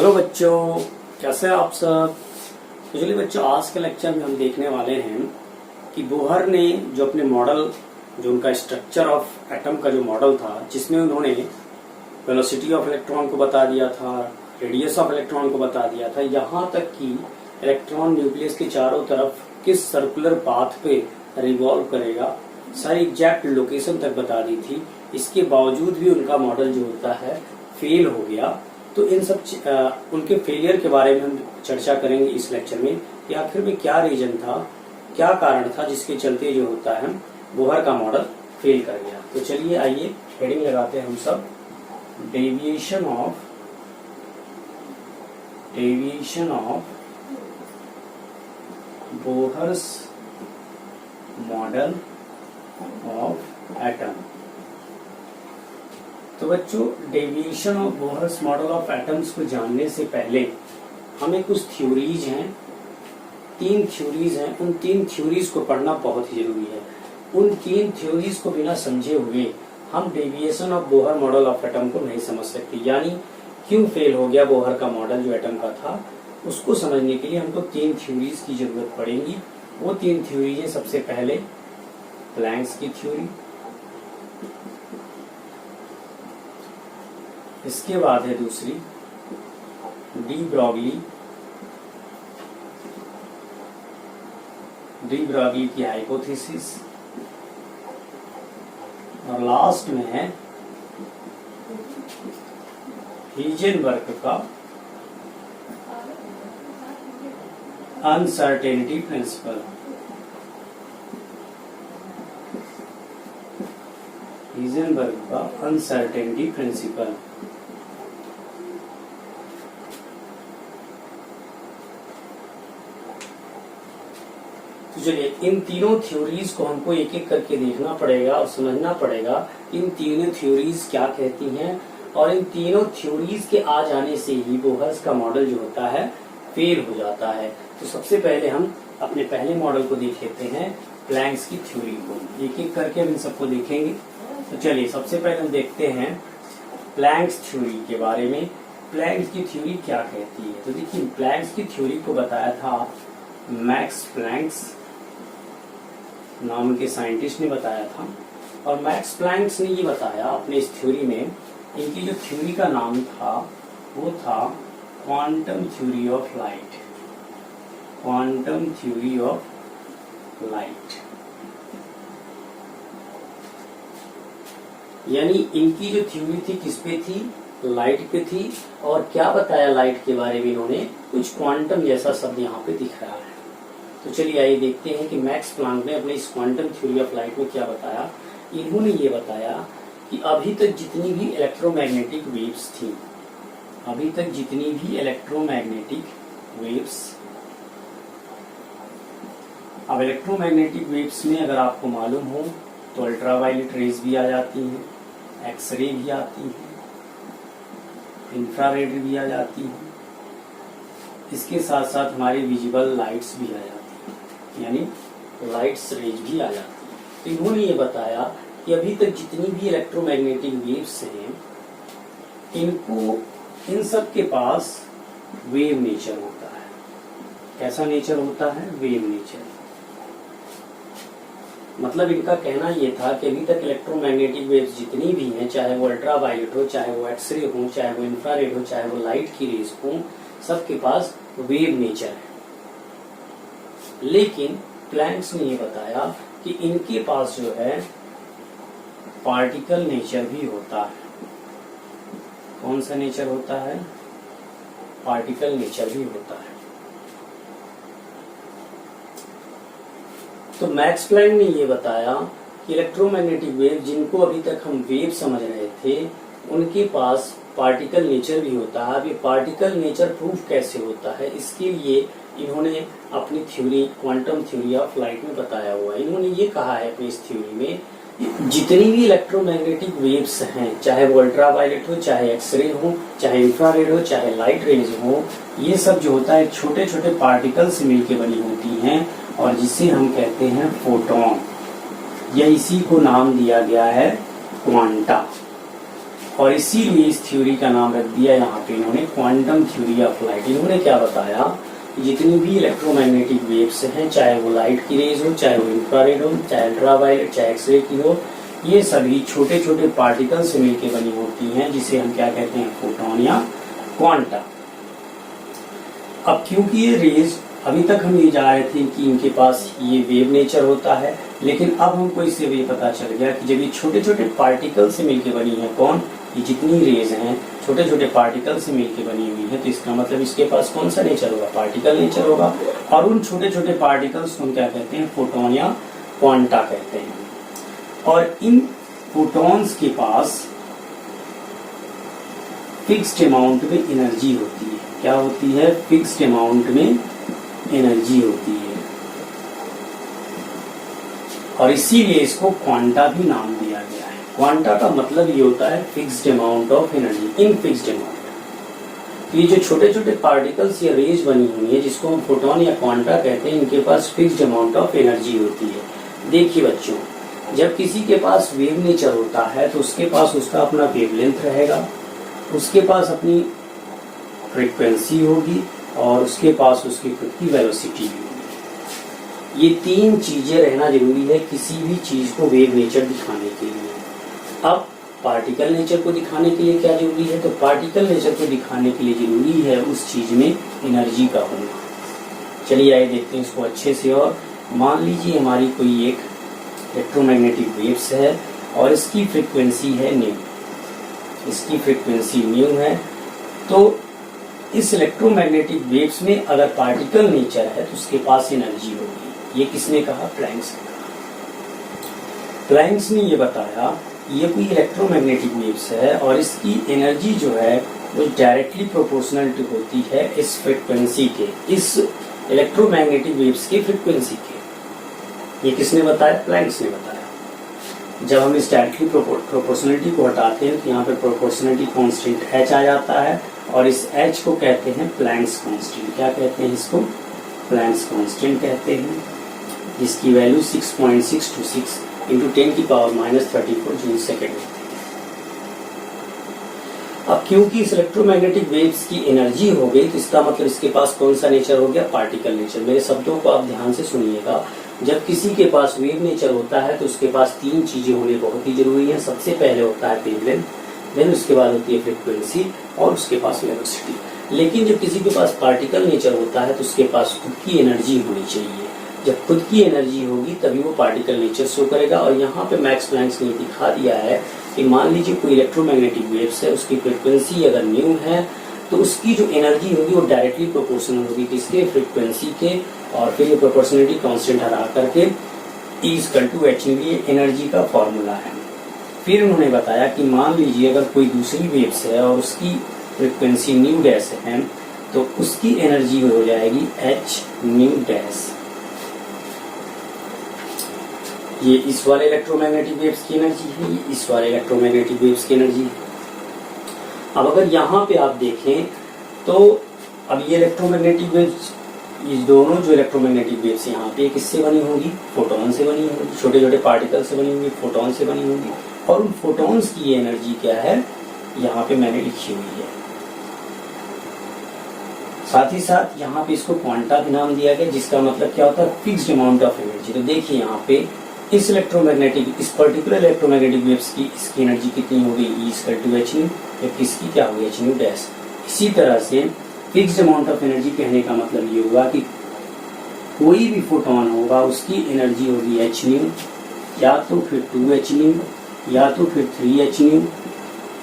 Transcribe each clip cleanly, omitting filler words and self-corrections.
Hello बच्चों, कैसे हैं आप सब। तो चलिए बच्चों, आज के लेक्चर में हम देखने वाले हैं कि बोहर ने जो अपने मॉडल, जो उनका स्ट्रक्चर ऑफ एटम का जो मॉडल था, जिसमें उन्होंने वेलोसिटी ऑफ इलेक्ट्रॉन को बता दिया था, रेडियस ऑफ इलेक्ट्रॉन को बता दिया था, यहाँ तक कि इलेक्ट्रॉन न्यूक्लियस के चारों तरफ किस सर्कुलर पाथ पे रिवॉल्व करेगा, सारी एग्जैक्ट लोकेशन तक बता दी थी। इसके बावजूद भी उनका मॉडल जो होता है फेल हो गया। तो इन सब उनके फेलियर के बारे में हम चर्चा करेंगे इस लेक्चर में कि आखिर में क्या रीजन था, क्या कारण था जिसके चलते जो होता है बोहर का मॉडल फेल कर गया। तो चलिए आइए हेडिंग लगाते हैं हम सब, deviation of Bohr's model of atom. तो बच्चों, deviation of Bohr's model of atoms को जानने से पहले हमें कुछ थ्योरीज हैं, 3 थ्योरीज हैं, उन 3 थ्योरीज को पढ़ना बहुत ही जरूरी है। उन 3 थ्योरीज को बिना समझे हुए हम deviation of Bohr model of atom को नहीं समझ सकते, यानी क्यों फेल हो गया बोहर का मॉडल जो एटम का था, उसको समझने के लिए हमको 3 थ्योरीज की जरूरत पड़ेगी। वो 3 थ्योरीज है, सबसे पहले प्लैंक्स की थ्योरी, इसके बाद है दूसरी डी ब्रॉगली की हाइपोथेसिस, और लास्ट में है हीजेनबर्ग का अनसर्टेनिटी प्रिंसिपल। हीजेनबर्ग का अनसर्टेनिटी प्रिंसिपल। तो चलिए, इन तीनों थ्योरीज को हमको एक एक करके देखना पड़ेगा और समझना पड़ेगा इन तीनों थ्योरीज क्या कहती हैं, और इन तीनों थ्योरीज के आ जाने से ही बोहर्स का मॉडल जो होता है फेल हो जाता है। तो सबसे पहले हम अपने पहले मॉडल को देख लेते हैं, प्लैंक्स की थ्योरी को। एक एक करके हम इन सबको देखेंगे। तो चलिए, सबसे पहले हम देखते हैं प्लैंक्स थ्योरी के बारे में। प्लैंक्स की थ्योरी क्या कहती है? तो देखिए, प्लैंक्स की थ्योरी को बताया था मैक्स प्लैंक्स नाम के साइंटिस्ट ने बताया था, और मैक्स प्लैंक्स ने ये बताया अपने इस थ्योरी में, इनकी जो थ्योरी का नाम था वो था quantum theory of light. Quantum theory of light, यानी इनकी जो थ्योरी थी किस पे थी? लाइट पे थी। और क्या बताया लाइट के बारे में इन्होंने? कुछ क्वांटम जैसा शब्द यहाँ पे दिख रहा है। तो चलिए आइए देखते हैं कि मैक्स प्लांक ने अपने इस क्वांटम थ्योरी ऑफ लाइट में क्या बताया। इन्होंने ये बताया कि अभी तक जितनी भी इलेक्ट्रोमैग्नेटिक वेव्स थी, अब इलेक्ट्रोमैग्नेटिक वेव्स में अगर आपको मालूम हो तो अल्ट्रावायलेट रेज भी आ जाती हैं, एक्सरे भी आती है, इंफ्रारेड भी आ जाती है, इसके साथ साथ हमारी विजिबल लाइट्स भी आ जाती है, यानी लाइट्स रेज भी आ जाती है। तो इन्होंने ये बताया कि अभी तक जितनी भी इलेक्ट्रोमैग्नेटिक वेव्स हैं, इन सब के पास वेव नेचर होता है। कैसा नेचर होता है? Wave nature. मतलब इनका कहना ये था कि अभी तक इलेक्ट्रोमैग्नेटिक वेव्स जितनी भी हैं, चाहे वो अल्ट्रावायलेट हो, चाहे वो एक्सरे हो, चाहे वो इंफ्रारेड हो, चाहे वो लाइट की रेज हो, सबके पास वेव नेचर है। लेकिन प्लैंक्स ने ये बताया कि इनके पास जो है पार्टिकल नेचर भी होता है। कौन सा नेचर होता है? पार्टिकल नेचर भी होता है। तो मैक्स प्लैंक ने ये बताया कि इलेक्ट्रोमैग्नेटिक वेव, जिनको अभी तक हम वेव समझ रहे थे, उनके पास पार्टिकल नेचर भी होता है। अब ये पार्टिकल नेचर प्रूफ कैसे होता है, इसके लिए इन्होंने अपनी theory quantum theory of light में बताया हुआ है। इन्होंने ये कहा है अपनी इस थ्योरी में, जितनी भी इलेक्ट्रोमैग्नेटिक वेव्स हैं, चाहे वो अल्ट्रावायलेट हो, चाहे एक्सरे हो, चाहे इंफ्रारेड हो, चाहे लाइट रेज हो, ये सब जो होता है छोटे छोटे पार्टिकल से मिलकर बनी होती हैं, और जिसे हम कहते हैं फोटोन, या इसी को नाम दिया गया है क्वांटा। और इसीलिए इस थ्योरी का नाम रख दिया यहाँ पे इन्होंने क्वांटम थ्योरी ऑफ लाइट। इन्होंने क्या बताया कि जितनी भी इलेक्ट्रोमैग्नेटिक वेव्स हैं, चाहे वो लाइट की रेज हो, चाहे वो इंफ्रारेड हो, चाहे अल्ट्रावायलेट, चाहे एक्सरे की हो, ये सभी छोटे छोटे पार्टिकल से मिलकर बनी होती हैं, जिसे हम क्या कहते हैं, फोटोन या क्वांटा। अब क्योंकि ये रेज, अभी तक हम ये जा रहे थे कि इनके पास ये वेव नेचर होता है, लेकिन अब हमको इससे भी पता चल गया कि जब ये छोटे छोटे पार्टिकल से मिलकर बनी है, कौन, ये जितनी रेज हैं छोटे छोटे पार्टिकल से मिलकर बनी हुई है, तो इसका मतलब इसके पास कौन सा नेचर होगा, पार्टिकल नेचर होगा। और उन छोटे छोटे पार्टिकल्स को हम क्या कहते हैं, फोटोन या क्वांटा कहते हैं। और इन फोटॉन्स के पास फिक्स्ड अमाउंट में एनर्जी होती है। क्या होती है, फिक्स्ड अमाउंट में एनर्जी होती है, और इसीलिए इसको क्वांटा भी नाम दिया गया है। क्वांटा का मतलब ये होता है fixed amount of energy, in fixed amount. ये जो छोटे छोटे पार्टिकल्स या रेज बनी हुई है, जिसको हम फोटोन या क्वांटा कहते हैं, इनके पास फिक्स्ड अमाउंट ऑफ एनर्जी होती है। देखिए बच्चों, जब किसी के पास वेव नेचर होता है तो उसके पास उसका अपना वेवलेंथ रहेगा, उसके पास अपनी फ्रीक्वेंसी होगी, और उसके पास उसकी खुद की वेलोसिटी भी होगी। ये तीन चीजें रहना जरूरी है किसी भी चीज को वेव नेचर दिखाने के लिए। अब पार्टिकल नेचर को दिखाने के लिए क्या जरूरी है, तो पार्टिकल नेचर को दिखाने के लिए जरूरी है उस चीज में एनर्जी का होना। चलिए आइए देखते हैं इसको अच्छे से। और मान लीजिए हमारी कोई एक इलेक्ट्रोमैग्नेटिक वेव्स है और इसकी फ्रीक्वेंसी है न्यू, इसकी फ्रीक्वेंसी न्यू है। तो इस इलेक्ट्रोमैग्नेटिक वेव्स में अगर पार्टिकल नेचर है तो उसके पास एनर्जी होगी। ये किसने कहा, प्लैंक्स ने कहा। प्लैंक्स ने ये बताया ये कोई इलेक्ट्रोमैग्नेटिक वेव्स है और इसकी एनर्जी जो है वो डायरेक्टली प्रोपोर्शनल होती है इस फ्रीक्वेंसी के, इस इलेक्ट्रोमैग्नेटिक वेव्स के फ्रीक्वेंसी के। ये किसने बताया, प्लैंक्स ने बताया। जब हम इस डायरेक्टली प्रोपोर्शनलिटी को हटाते हैं तो यहाँ पे प्रोपोर्शनलिटी कांस्टेंट h आ जाता है, और इस h को कहते हैं प्लैंक्स कांस्टेंट। क्या कहते हैं इसको, प्लैंक्स कांस्टेंट कहते हैं, जिसकी वैल्यू 6.626 इंटू 10⁻³ जूल सेकेंड होती है। अब क्योंकि इस इलेक्ट्रोमैग्नेटिक वेव्स की एनर्जी हो गई तो इसका मतलब इसके पास कौन सा नेचर हो गया, पार्टिकल नेचर। मेरे शब्दों को आप ध्यान से सुनिएगा। जब किसी के पास वेव नेचर होता है तो उसके पास तीन चीजें होनी बहुत ही जरूरी है। सबसे पहले होता है वेवलेंथ, देन उसके बाद होती है फ्रीक्वेंसी, और उसके पास वेलोसिटी। लेकिन जब किसी के पास पार्टिकल नेचर होता है तो उसके पास खुद की एनर्जी होनी चाहिए। जब खुद की एनर्जी होगी तभी वो पार्टिकल नेचर शो करेगा। और यहाँ पे मैक्स प्लैंक्स ने दिखा दिया है कि मान लीजिए कोई इलेक्ट्रोमैग्नेटिक वेव्स है, उसकी फ्रीक्वेंसी अगर न्यू है तो उसकी जो एनर्जी होगी वो डायरेक्टली प्रोपोर्शनल होगी किसके, फ्रीक्वेंसी के। और फिर ये प्रोपोर्शनलिटी कांस्टेंट हटा करके E=h ये एनर्जी का फॉर्मूला है। फिर उन्होंने बताया कि मान लीजिए अगर कोई दूसरी वेव्स है और उसकी फ्रीक्वेंसी न्यू डैश है तो उसकी एनर्जी हो जाएगी h न्यू डैश। ये इस वाले इलेक्ट्रोमैग्नेटिक वेव्स की एनर्जी है, ये इस वाले इलेक्ट्रोमैग्नेटिक वेव्स की एनर्जी है। अब अगर यहाँ पे आप देखें तो अब ये इलेक्ट्रोमैग्नेटिक वेव्स, ये दोनों जो इलेक्ट्रोमैग्नेटिक वेव्स यहाँ पे किससे बनी होंगी, फोटोन से बनी होंगी, छोटे छोटे पार्टिकल से बनी होंगी, फोटोन से बनी होंगी। और उन फोटॉन्स की ये एनर्जी क्या है, यहाँ पे मैंने लिखी हुई है। साथ ही साथ यहाँ पे इसको क्वांटा भी नाम दिया गया, जिसका मतलब क्या होता है, फिक्स्ड अमाउंट ऑफ एनर्जी। तो देखिए यहाँ पे इस इलेक्ट्रोमैग्नेटिक, इस पर्टिकुलर इलेक्ट्रोमैग्नेटिक वेव्स की इसकी एनर्जी कितनी हो गई, E=h, जबकि इसकी क्या हो गई, h डैश। इसी तरह से फिक्स्ड अमाउंट ऑफ एनर्जी कहने का मतलब ये हुआ कि कोई भी फोटोन होगा उसकी एनर्जी होगी h न्यू, या तो फिर 2h न्यू, या तो फिर 3h न्यू,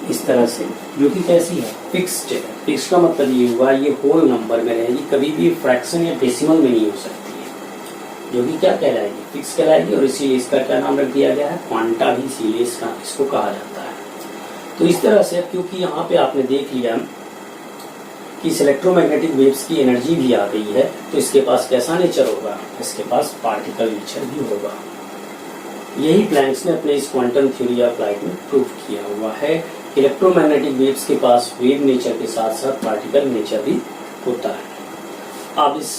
इस तरह से, जो कि कैसी है, फिक्स्ड है। फिक्स का मतलब ये हुआ ये होल नंबर में रहेगी, कभी भी फ्रैक्शन या डेसिमल में नहीं हो सकती है, जो कि क्या कहलाएगी, फिक्स कहलाएगी। और इसीलिए इसका क्या नाम रख दिया गया है, क्वांटा भी इसीलिए इसको कहा जाता है। तो इस तरह से, क्योंकि यहाँ पे आपने देख लिया कि इस इलेक्ट्रोमैग्नेटिक वेव्स की एनर्जी भी आ गई है, तो इसके पास कैसा नेचर होगा, इसके पास पार्टिकल नेचर भी होगा। यही प्लैंक्स ने अपने इस क्वांटम थ्योरी ऑफ लाइट में प्रूव किया हुआ है कि इलेक्ट्रोमैग्नेटिक वेव्स के पास वेव नेचर के साथ साथ पार्टिकल नेचर भी होता है। अब इस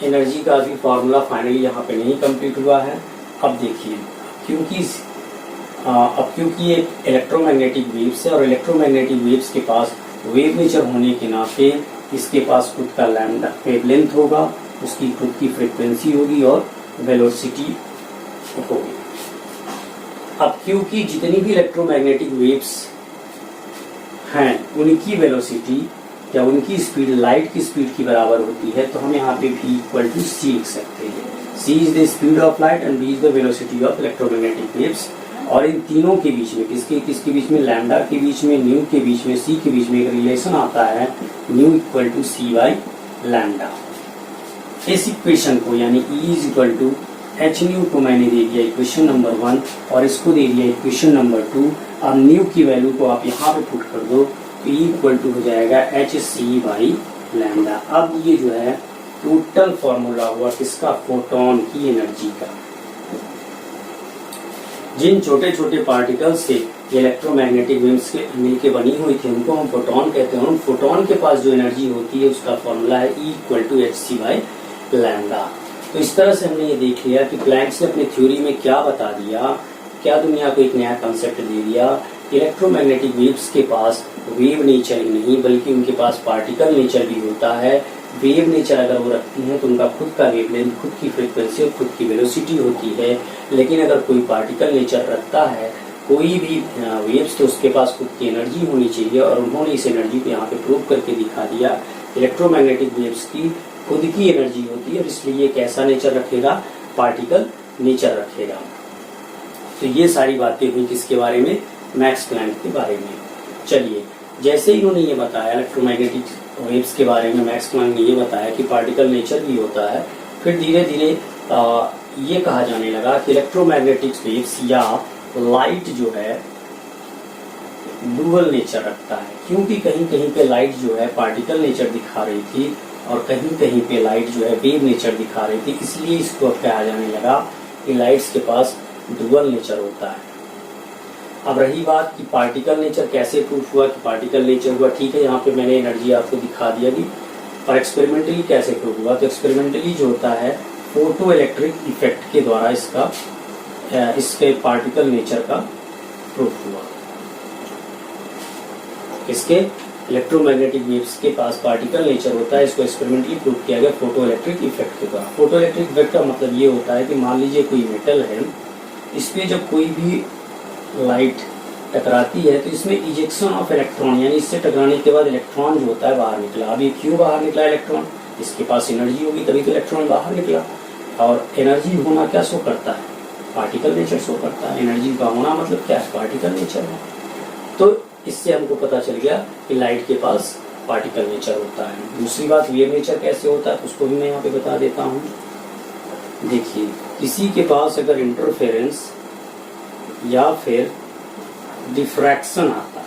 एनर्जी का भी फॉर्मूला फाइनली यहाँ पे नहीं कंप्लीट हुआ है। अब देखिए, क्योंकि अब क्योंकि ये इलेक्ट्रोमैग्नेटिक वेव्स है और इलेक्ट्रोमैग्नेटिक वेव्स के पास वेव नेचर होने के नाते इसके पास खुद का लैम्डा वेवलेंथ होगा, उसकी खुद की फ्रीक्वेंसी होगी और वेलोसिटी होगी। अब क्योंकि जितनी भी इलेक्ट्रोमैग्नेटिक वेव्स हैं उनकी वेलोसिटी या उनकी स्पीड लाइट की स्पीड की बराबर होती है, तो हम यहाँ पे v इक्वल टू सी लिख सकते हैं। c is the speed of light and v is the velocity of electromagnetic waves. और इन तीनों के बीच में किसके बीच में, लैम्डा के बीच में, न्यू के बीच में, c के बीच में एक रिलेशन आता है nu equal to C by lambda. इस इक्वेशन को यानी E is equal to H nu को मैंने दे दिया इक्वेशन नंबर 1 और इसको दे दिया इक्वेशन नंबर 2। अब न्यू की वैल्यू को आप यहाँ पे पुट कर दो तो E इक्वल टू हो जाएगा एच सी बाई लैम्डा। अब ये जो है टोटल फॉर्मूला हुआ किसका, फोटोन की एनर्जी का। जिन छोटे छोटे पार्टिकल्स से इलेक्ट्रोमैग्नेटिक वेव्स के मिलके बनी हुई थी उनको हम फोटोन कहते हैं। फोटोन के पास जो एनर्जी होती है उसका फॉर्मूला है E equal to h c by lambda. तो इस तरह से हमने ये देख लिया कि प्लैंक्स ने अपनी थ्योरी में क्या बता दिया, क्या दुनिया को एक नया कंसेप्ट दे दिया। इलेक्ट्रोमैग्नेटिक वेव्स के पास वेव नेचर ही नहीं बल्कि उनके पास पार्टिकल नेचर भी होता है। वेव नेचर अगर वो रखती है तो उनका खुद का वेवलेंथ, खुद की फ्रीक्वेंसी और खुद की वेलोसिटी होती है। लेकिन अगर कोई पार्टिकल नेचर रखता है कोई भी वेव्स तो उसके पास खुद की एनर्जी होनी चाहिए और उन्होंने इस एनर्जी को यहाँ पे प्रूव करके दिखा दिया। इलेक्ट्रोमैग्नेटिक वेव्स की खुद की एनर्जी होती है, इसलिए कैसा नेचर रखेगा, पार्टिकल नेचर रखेगा। तो ये सारी बातें हुई किसके बारे में, मैक्स प्लैंक के बारे में। चलिए, जैसे इन्होंने ये बताया इलेक्ट्रोमैग्नेटिक वेव्स के बारे में, मैक्स प्लैंक ने ये बताया कि पार्टिकल नेचर भी होता है। फिर धीरे धीरे ये कहा जाने लगा कि इलेक्ट्रोमैग्नेटिक वेव्स या लाइट जो है डुअल नेचर रखता है, क्योंकि कहीं कहीं पे लाइट जो है पार्टिकल नेचर दिखा रही थी और कहीं कहीं पे लाइट जो है वेव नेचर दिखा रही थी। इसलिए इसको अब कहा जाने लगा कि लाइट्स के पास डुअल नेचर होता है। अब रही बात कि पार्टिकल नेचर कैसे प्रूफ हुआ कि पार्टिकल नेचर हुआ, ठीक है, यहाँ पे मैंने एनर्जी आपको दिखा दिया थी, पर एक्सपेरिमेंटली कैसे प्रूफ हुआ, तो एक्सपेरिमेंटली जो होता है फोटो इलेक्ट्रिक इफेक्ट के द्वारा इसके पार्टिकल नेचर का प्रूफ हुआ। इसके इलेक्ट्रोमैग्नेटिक वेव्स के पास पार्टिकल नेचर होता है, इसको एक्सपेरिमेंटली प्रूव किया गया फोटो इलेक्ट्रिक इफेक्ट के द्वारा। फोटो इलेक्ट्रिक इफेक्ट का मतलब ये होता है कि मान लीजिए कोई मेटल है, इसमें जब कोई भी लाइट टकराती है तो इसमें इजेक्शन ऑफ इलेक्ट्रॉन, यानी इससे टकराने के बाद इलेक्ट्रॉन जो होता है बाहर निकला। अभी क्यों बाहर निकला इलेक्ट्रॉन, इसके पास एनर्जी होगी तभी तो इलेक्ट्रॉन बाहर निकला। और एनर्जी होना क्या शो करता है, पार्टिकल नेचर शो करता है। एनर्जी का होना मतलब क्या है, पार्टिकल नेचर है। तो इससे हमको पता चल गया कि लाइट के पास पार्टिकल नेचर होता है। दूसरी बात वेव नेचर कैसे होता है उसको भी मैं यहाँ पे बता देता हूँ। देखिए, किसी के पास अगर इंटरफेरेंस या फिर डिफ्रैक्शन आता है,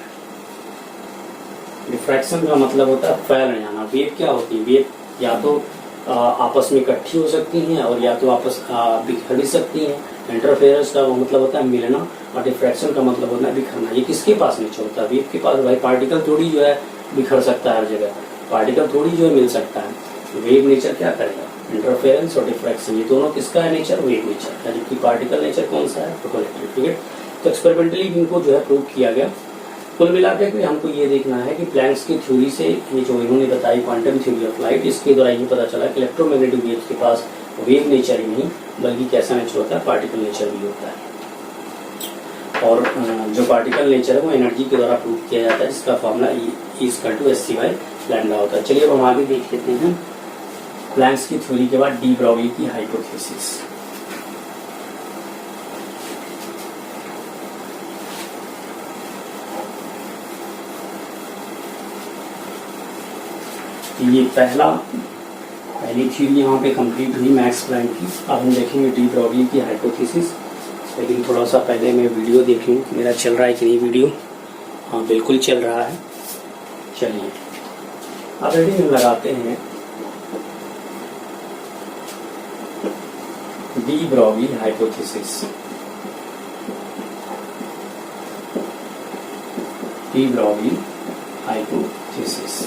डिफ्रैक्शन का मतलब होता है फैल जाना। वेव क्या होती है, वेव या तो आपस में इकट्ठी हो सकती हैं और या तो आपस बिखर भी सकती हैं। इंटरफेरेंस का मतलब होता है मिलना और डिफ्रैक्शन का मतलब होता है बिखरना। ये किसके पास नेचर होता है, वेव के पास। भाई पार्टिकल थोड़ी जो है बिखर सकता है हर जगह, पार्टिकल थोड़ी जो है मिल सकता है। वेव नेचर क्या करेगा, इंटरफेरेंस और डिफ्रैक्शन, ये दोनों किसका है नेचर, वेव नेचर का। जबकि पार्टिकल नेचर कौन सा है, फोटो इलेक्ट्रिक। ठीक है, तो एक्सपेरिमेंटली इनको जो है प्रूव किया गया। कुल मिलाकर के हमको ये देखना है कि प्लैंक्स की थ्योरी से ये जो इन्होंने बताई क्वांटम थ्योरी ऑफ लाइट, इसके द्वारा ये पता चला कि इलेक्ट्रोमैग्नेटिक वेव्स के पास वेव नेचर ही नहीं बल्कि कैसा नेचर होता है, पार्टिकल नेचर भी होता है। और जो पार्टिकल नेचर है वो एनर्जी के द्वारा प्रूव किया जाता है, जिसका फॉर्मूला E=hc/λ होता है। चलिए अब हम आगे देख लेते हैं प्लैंक्स की थ्योरी के बाद डी ब्रॉगली की हाइपोथेसिस। ये पहली थ्योरी यहाँ पे कंप्लीट हुई मैक्स प्लैंक की। अब हम देखेंगे डी ब्रॉगली की हाइपोथेसिस। लेकिन थोड़ा सा पहले मैं वीडियो देख लूँ मेरा चल रहा है कि नहीं वीडियो। हाँ, बिल्कुल चल रहा है। चलिए अब रीडिंग लगाते हैं de Broglie hypothesis. De Broglie hypothesis.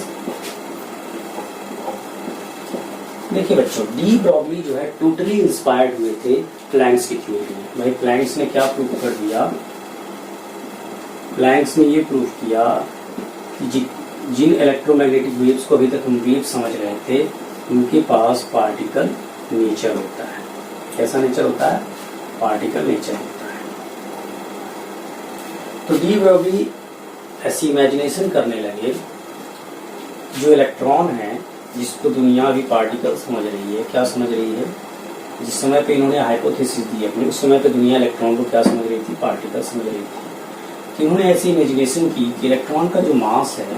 देखिए बच्चों, डी ब्रॉगली जो है टोटली इंस्पायर्ड हुए थे प्लैंक्स की थ्योरी में। भाई प्लैंक्स ने क्या प्रूव कर दिया प्लैंक्स ने ये प्रूव किया कि जिन इलेक्ट्रोमैग्नेटिक वेव्स को अभी तक हम वेव समझ रहे थे उनके पास पार्टिकल नेचर होता है। कैसा नेचर होता है? पार्टिकल नेचर होता है। तो डी ब्रोगली ऐसी इमेजिनेशन करने लगे, जो इलेक्ट्रॉन है जिसको दुनिया अभी पार्टिकल समझ रही है, क्या समझ रही है? जिस समय पे इन्होंने हाइपोथेसिस दी अपनी, उस समय पे दुनिया इलेक्ट्रॉन को क्या समझ रही थी? पार्टिकल समझ रही थी। तो इन्होंने ऐसी इमेजिनेशन की कि इलेक्ट्रॉन का जो मास है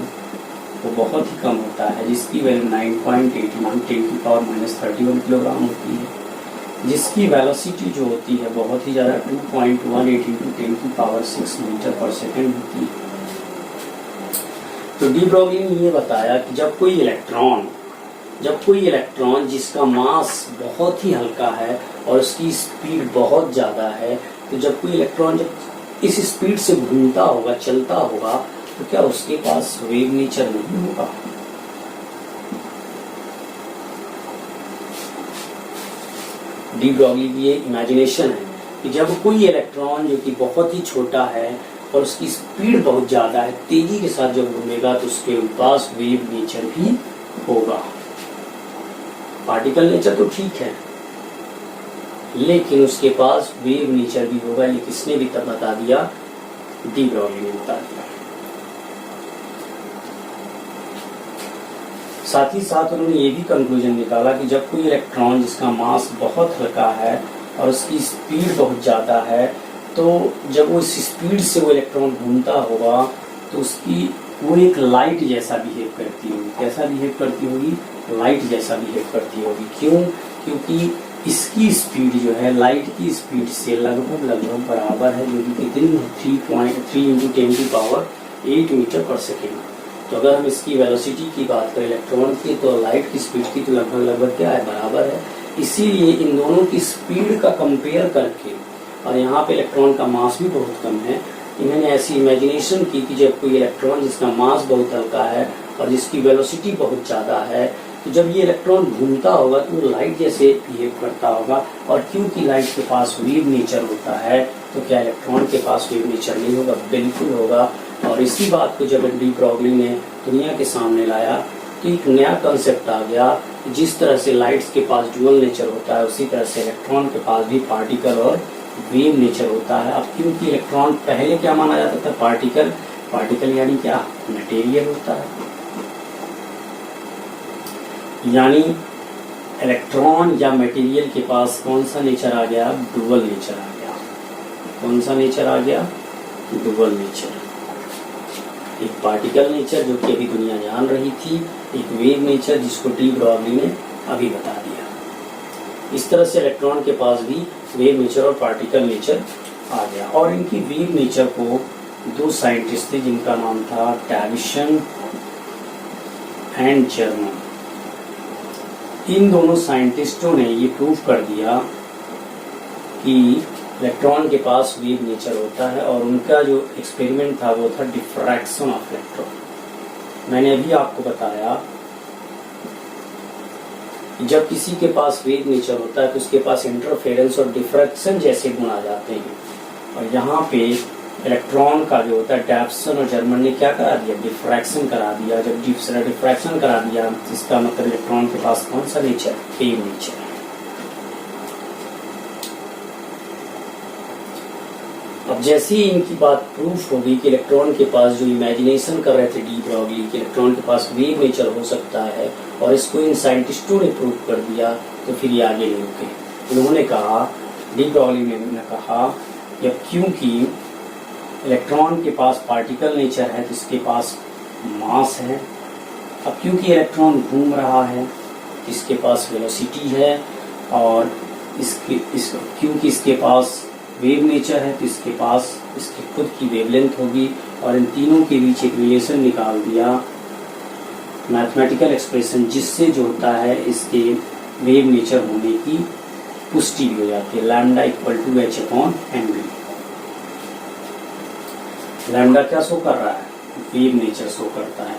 वो बहुत ही कम होता है, जिसकी वैल्यू 9.81 10⁻31 किलोग्राम होती है, जिसकी वेलोसिटी जो होती है बहुत ही ज़्यादा 2.18 × 10⁻6 मीटर पर सेकेंड होती है। तो डी ब्रोगली ने ये बताया कि जब कोई इलेक्ट्रॉन जिसका मास बहुत ही हल्का है और उसकी स्पीड बहुत ज़्यादा है, तो जब कोई इलेक्ट्रॉन जब इस स्पीड से घूमता होगा, चलता होगा, तो क्या उसके पास वेव नेचर नहीं होगा? डी ब्रोगली की ये इमेजिनेशन है कि जब कोई इलेक्ट्रॉन जो कि बहुत ही छोटा है और उसकी स्पीड बहुत ज्यादा है, तेजी के साथ जब घूमेगा तो उसके पास वेव नेचर भी होगा। पार्टिकल नेचर तो ठीक है, लेकिन उसके पास वेव नेचर भी होगा। ये किसने भी तब बता दिया? डी ब्रोगली ने बता दिया। साथ ही साथ उन्होंने ये भी कंक्लूजन निकाला कि जब कोई इलेक्ट्रॉन जिसका मास बहुत हल्का है और उसकी स्पीड बहुत ज्यादा है, तो जब वो इस स्पीड से वो इलेक्ट्रॉन घूमता होगा तो उसकी वो एक लाइट जैसा बिहेव करती होगी। कैसा बिहेव करती होगी? लाइट जैसा बिहेव करती होगी। क्यों? क्योंकि इसकी स्पीड जो है लाइट की स्पीड से लगभग बराबर है, जो कि कितनी है? 3.3 × 10⁻8 मीटर पर सेकेंड। तो अगर हम इसकी वेलोसिटी की बात करें इलेक्ट्रॉन की, तो लाइट की स्पीड की तो लगभग क्या है? बराबर है। इसीलिए इन दोनों की स्पीड का कंपेयर करके, और यहाँ पे इलेक्ट्रॉन का मास भी बहुत कम है, इन्होंने ऐसी इमेजिनेशन की कि जब कोई इलेक्ट्रॉन जिसका मास बहुत हल्का है और जिसकी वेलोसिटी बहुत ज़्यादा है, तो जब ये इलेक्ट्रॉन घूमता होगा तो वो लाइट जैसे बिहेव करता होगा। और क्योंकि लाइट के पास वेव नेचर होता है, तो क्या इलेक्ट्रॉन के पास वेव नेचर नहीं होगा? बिल्कुल होगा। और इसी बात को जब डी ब्रोगली ने दुनिया के सामने लाया तो एक नया कंसेप्ट आ गया। जिस तरह से लाइट्स के पास ड्यूअल नेचर होता है, उसी तरह से इलेक्ट्रॉन के पास भी पार्टिकल और वेव नेचर होता है। अब क्योंकि इलेक्ट्रॉन पहले क्या माना जाता था? पार्टिकल यानी क्या? मटेरियल होता है। यानी इलेक्ट्रॉन या मटेरियल के पास कौन सा नेचर आ गया? ड्यूअल नेचर आ गया। कौन सा नेचर आ गया? Dual nature. एक पार्टिकल नेचर जो कि अभी दुनिया जान रही थी, एक वेव नेचर जिसको डी ब्रोगली ने अभी बता दिया। इस तरह से इलेक्ट्रॉन के पास भी वेव नेचर और पार्टिकल नेचर आ गया। और इनकी वेव नेचर को दो साइंटिस्ट थे जिनका नाम था टैविशन एंड जर्मन। इन दोनों साइंटिस्टों ने ये प्रूव कर दिया कि इलेक्ट्रॉन के पास वेव नेचर होता है, और उनका जो एक्सपेरिमेंट था वो था डिफ्रैक्शन ऑफ इलेक्ट्रॉन। मैंने अभी आपको बताया कि जब किसी के पास वेव नेचर होता है तो उसके पास इंटरफेरेंस और डिफ्रैक्शन जैसे गुण आ जाते हैं। और यहाँ पे इलेक्ट्रॉन का जो होता है टैविसन और जर्मन ने क्या करा दिया? डिफ्रैक्शन करा दिया। जब डिफ्रैक्शन करा दिया, इसका मतलब इलेक्ट्रॉन के पास कौन सा नेचर? Wave nature. अब जैसे ही इनकी बात प्रूफ हो गई कि इलेक्ट्रॉन के पास, जो इमेजिनेशन कर रहे थे डी ब्रोगली कि इलेक्ट्रॉन के पास वेव नेचर हो सकता है, और इसको इन साइंटिस्टों ने प्रूव कर दिया, तो फिर ये आगे नहीं रुके। उन्होंने कहा, डी ब्रोगली ने कहा कि अब क्योंकि इलेक्ट्रॉन के पास पार्टिकल नेचर है तो इसके पास मास है। अब क्योंकि इलेक्ट्रॉन घूम रहा है, इसके पास वेलोसिटी है, और क्योंकि इसके पास वेव नेचर है तो इसके पास इसकी खुद की वेवलेंथ होगी। और इन तीनों के बीच एक रिलेशन निकाल दिया, मैथमेटिकल एक्सप्रेशन, जिससे जो होता है इसके वेव नेचर होने की पुष्टि भी हो जाती है। Lambda = h/mv। लैम्डा क्या शो कर रहा है? वेव नेचर शो करता है।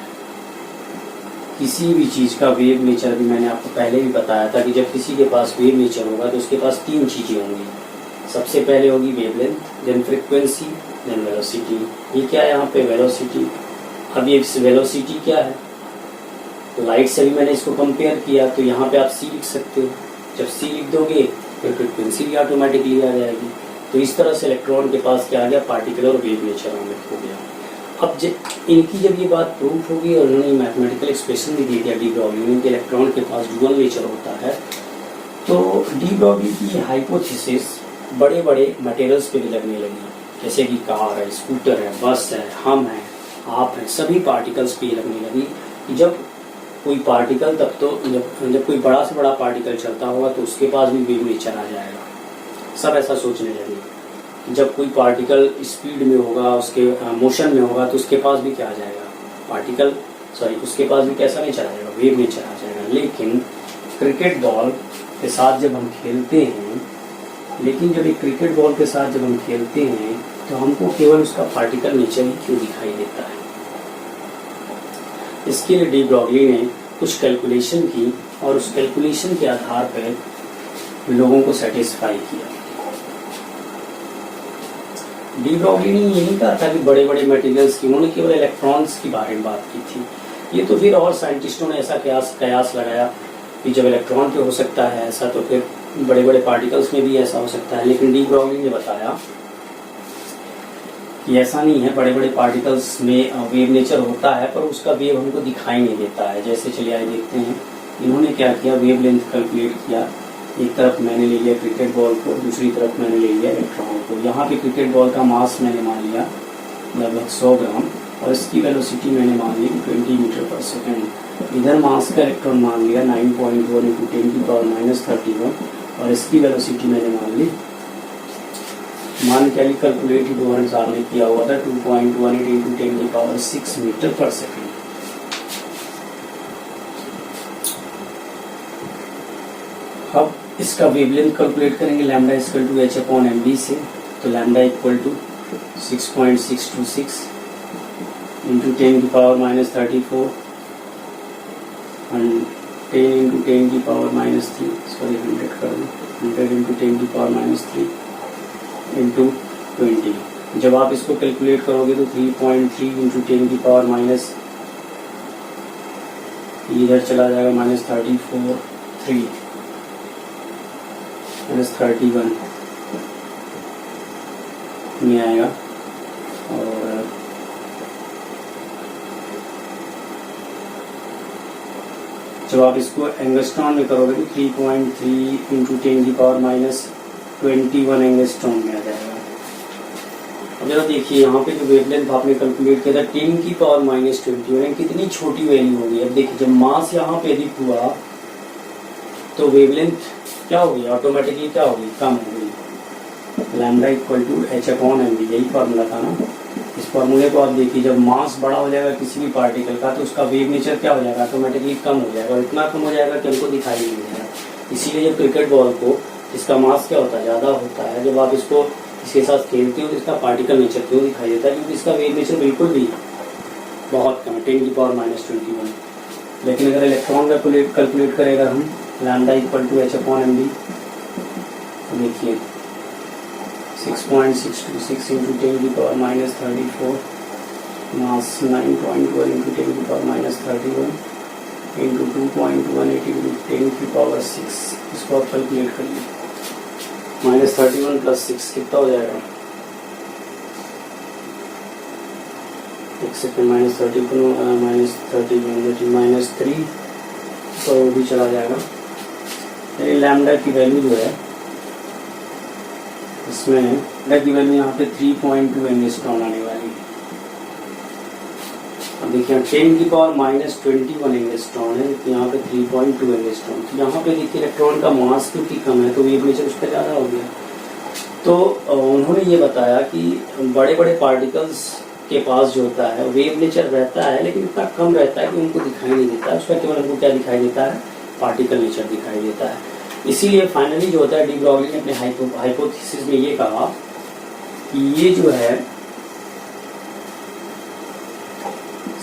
किसी भी चीज का वेव नेचर भी मैंने आपको पहले भी बताया था कि जब किसी के पास वेव नेचर होगा तो उसके पास तीन चीजें होंगी। सबसे पहले होगी wavelength, then frequency then velocity, ये क्या है यहाँ पे वेलोसिटी। अब ये वेलोसिटी क्या है, लाइट से भी मैंने इसको कंपेयर किया, तो यहाँ पे आप सी लिख सकते हो। जब सी लिख दोगे फिर फ्रिक्वेंसी भी ऑटोमेटिकली आ जाएगी। तो इस तरह से इलेक्ट्रॉन के पास क्या आ गया, पार्टिकल और वेव नेचर हो गया। अब इनकी जब ये बात प्रूफ होगी और उन्होंने मैथमेटिकल एक्सप्रेशन भी दे दिया डी ब्रॉगली ने कि इलेक्ट्रॉन के पास ड्यूअल नेचर होता है, तो डी ब्रॉगली की हाइपोथेसिस बड़े बड़े मटेरियल्स पे भी लगने लगी, जैसे कि कार है, स्कूटर है, बस है, हम हैं, आप हैं, सभी पार्टिकल्स पे लगने लगी। जब कोई पार्टिकल तब तो जब कोई बड़ा से बड़ा पार्टिकल चलता होगा तो उसके पास भी वेव नेचर आ जाएगा, सब ऐसा सोचने लगे। जब कोई पार्टिकल स्पीड में होगा, उसके मोशन में होगा, तो उसके पास भी क्या आ जाएगा, उसके पास भी कैसा नेचर आ जाएगा, वेव नेचर आ जाएगा। लेकिन क्रिकेट बॉल के साथ जब हम खेलते हैं तो हमको केवल उसका पार्टिकल नेचर ही क्यों दिखाई देता है। इसके लिए डी ब्रॉगली ने कुछ कैलकुलेशन की और उस कैलकुलेशन के आधार पर लोगों को सेटिस्फाई किया। डी ब्रॉगली ने ये नहीं कहा था कि बड़े बड़े मटेरियल्स की, उन्होंने केवल इलेक्ट्रॉन्स की बारे में बात की थी। ये तो फिर और साइंटिस्टों ने ऐसा कयास लगाया कि जब इलेक्ट्रॉन पे हो सकता है ऐसा, तो फिर बड़े बड़े पार्टिकल्स में भी ऐसा हो सकता है। लेकिन डी ब्रॉगली ने बताया कि ऐसा नहीं है, बड़े बड़े पार्टिकल्स में वेव नेचर होता है पर उसका वेव हमको दिखाई नहीं देता है। जैसे चलिए आइए देखते हैं, इन्होंने क्या किया, वेव लेंथ कैलकुलेट किया। एक तरफ मैंने ले लिया क्रिकेट बॉल को, दूसरी तरफ मैंने ले लिया इलेक्ट्रॉन को। यहाँ पे क्रिकेट बॉल का मास मैंने मान लिया लगभग 100 ग्राम और इसकी वेलोसिटी मैंने मान ली 20 मीटर पर सेकेंड। इधर मास का इलेक्ट्रॉन मान लिया 9.1 × 10⁻31 और इसकी वेलोसिटी मैंने मान ली, मान के लिए कैलकुलेटेड ओवर साहब ने किया हुआ था 2.18 × 10⁻6 मीटर पर सेकेंड। अब इसका वेवलेंथ कैलकुलेट करेंगे लैम्डा = h/mv से, तो लैम्डा = 6.626 × 10⁻34 and 10 × 10⁻3, सॉरी 100 कर दूँ, 100 × 10⁻3 इंटू 20। जब आप इसको कैलकुलेट करोगे तो 3.3 × 10⁻, इधर चला जाएगा -34 3 -31 में आएगा। और जब आप इसको एंगस्ट्रॉन में करोगे तो 3.3 × 10⁻21 एंगस्ट्रॉन में आ जाएगा। अब जरा देखिए यहाँ पे जो वेवलेंथ आपने कैलकुलेट किया था 10⁻20 कितनी छोटी वैल्यू होगी। अब देखिए जब मास यहाँ पे अधिक हुआ तो वेवलेंथ क्या होगी, ऑटोमेटिकली क्या होगी, कम हो गई। लैम्डा = h/mv, यही फॉर्मूला था ना। इस फॉर्मूले को आप देखिए, जब मास बड़ा हो जाएगा किसी भी पार्टिकल का तो उसका वेव नेचर क्या हो जाएगा, ऑटोमेटिकली कम हो जाएगा और इतना कम हो जाएगा कि हमको दिखाई नहीं देगा। इसीलिए जब क्रिकेट बॉल को, इसका मास क्या होता है, ज़्यादा होता है, जब आप इसको इसके साथ खेलते हो तो इसका पार्टिकल नेचर क्यों दिखाई देता है, क्योंकि इसका वेव नेचर बिल्कुल भी बहुत कम, 10⁻21। लेकिन अगर इलेक्ट्रॉन का कैलकुलेट करेगा हम लैम्डा = h/mv, देखिए 6.626 × 10⁻34 मास 9.1 × 10⁻31 इंटू 2.18 × 10⁻6। इसको आप कैलकुलेट करिए, -31 + 6 कितना हो जाएगा, एक सेकेंड, -31 -3 तो वो भी चला जाएगा। यानी लैम्डा की वैल्यू जो है इसमें, लैम्डा की वैल्यू यहाँ पे 3.2 एंगस्ट्रॉन आने वाली है। अब देखिए 10⁻21 एंगस्ट्रॉन है, तो यहाँ पे 3.2 एंगस्ट्रॉन। तो यहाँ पे देखिए इलेक्ट्रॉन का मास क्योंकि कम है तो वेव नेचर उसका ज़्यादा हो गया। तो उन्होंने ये बताया कि बड़े बड़े पार्टिकल्स के पास जो होता है वेव नेचर रहता है, लेकिन इतना कम रहता है कि उनको दिखाई नहीं देता है। उसका केवल हमको क्या दिखाई देता है, पार्टिकल नेचर दिखाई देता है। इसीलिए फाइनली जो होता है, डी ब्रॉगली ने अपने हाइपोथेसिस में ये कहा कि ये जो है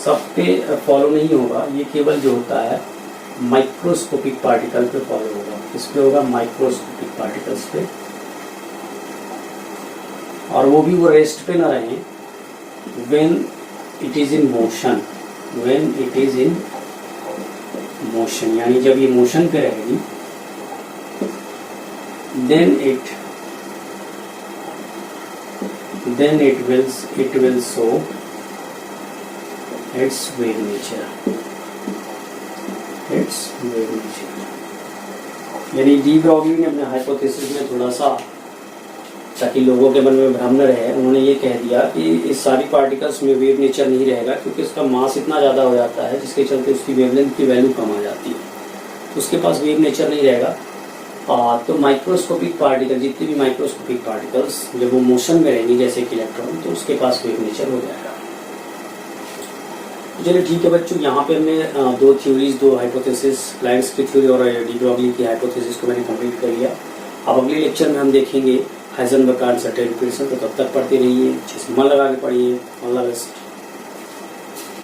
सब पे फॉलो नहीं होगा, ये केवल जो होता है माइक्रोस्कोपिक पार्टिकल पे फॉलो होगा। किस पे होगा, माइक्रोस्कोपिक पार्टिकल्स पे। और वो भी वो रेस्ट पे ना रहे when it is in motion, when it is in motion, यानी जब ये मोशन पे रहेगी then it will show its wave nature, यानी डी ब्रॉगली ने अपने हाइपोथेसिस में थोड़ा सा, ताकि लोगों के मन में भ्रम न रहे, उन्होंने ये कह दिया कि इस सारी पार्टिकल्स में वेव नेचर नहीं रहेगा क्योंकि उसका मास इतना ज़्यादा हो जाता है जिसके चलते उसकी वेवलेंथ की वैल्यू कम आ जाती है, तो उसके पास वेव नेचर नहीं रहेगा। तो माइक्रोस्कोपिक पार्टिकल, जितने भी माइक्रोस्कोपिक पार्टिकल्स जब वो मोशन में रहेंगी जैसे कि इलेक्ट्रॉन, तो उसके पास वेव नेचर हो जाएगा। चलिए ठीक है बच्चों, यहाँ पे हमने दो थ्योरीज, दो हाइपोथेसिस, प्लैंक्स की थ्योरी और डी ब्रॉगली की हाइपोथेसिस को मैंने कंप्लीट कर लिया। अब अगले लेक्चर में हम देखेंगे हाइजेनबर्ग का अनसर्टेन इक्वेशन। तो तब तक पढ़ते रहिए, अच्छे से मन लगा के पढ़िए। All the best.